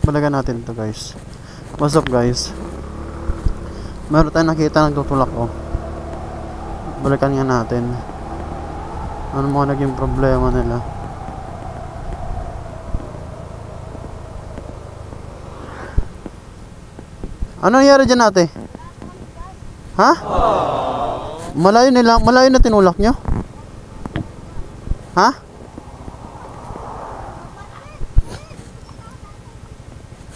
Balikan natin to guys. What's up guys? Meron tayong nakita nagtutulak oh. Balikan nga natin. Ano mga naging problema nila? Ano nangyari dyan ate? Ha? Malayo na tinulak nyo? Ha?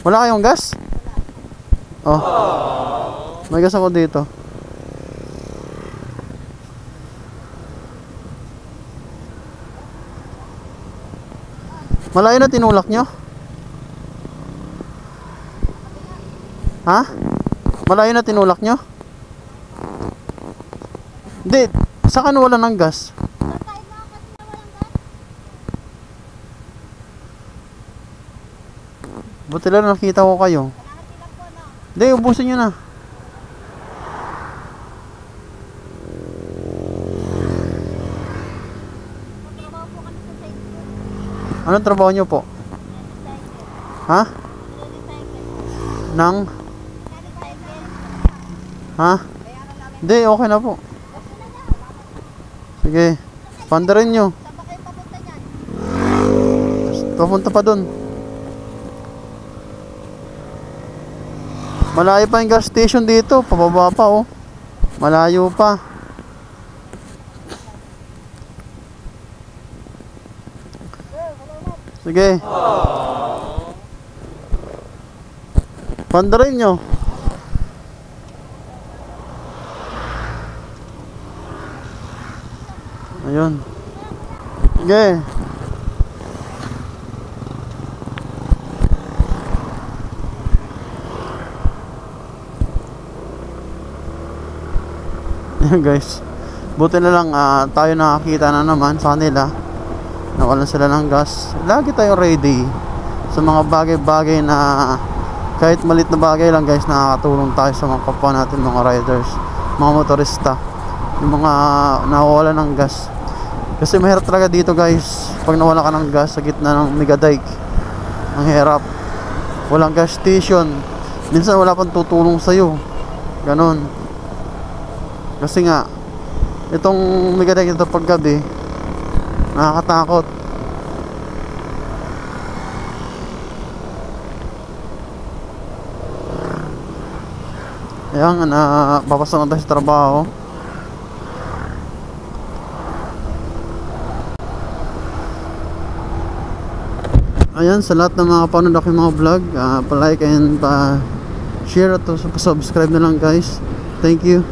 Wala kayong gas? Oh. May gas ako dito. Malayo na tinulak nyo? Ha? Malayo na tinulak nyo? Hindi, saan wala ng gas? Buti lang nakita ko kayo. Hindi, ubusin nyo na. Anong trabaho nyo po? Ha? Nang? Ha? Hindi, okay na po. Sige, pandarin nyo. Papunta pa dun. Malayo pa yung gas station dito. Pababa pa oh. Malayo pa. Sige. Pandarin nyo. Ayun. Sige. Ayan guys. Buti na lang tayo nakakita na naman sa kanila. Nawalan sila ng gas. Lagi tayo ready sa mga bagay-bagay na kahit malit na bagay lang guys, nakakatulong tayo sa mga kapwa natin, mga riders, mga motorista, yung mga nawawalan ng gas. Kasi mahirap talaga dito guys pag nawala ka ng gas sa gitna ng megadike. Ang hirap. Walang gas station. Minsan wala pang tutulong sa'yo. Ganon. Kasi nga itong megadike ito pag gabi nakakatakot. Ayan, papasok na tayo sa trabaho. Ayan, sa lahat ng mga panood aking mga vlog, pa-like and pa-share at pa-subscribe na lang guys. Thank you.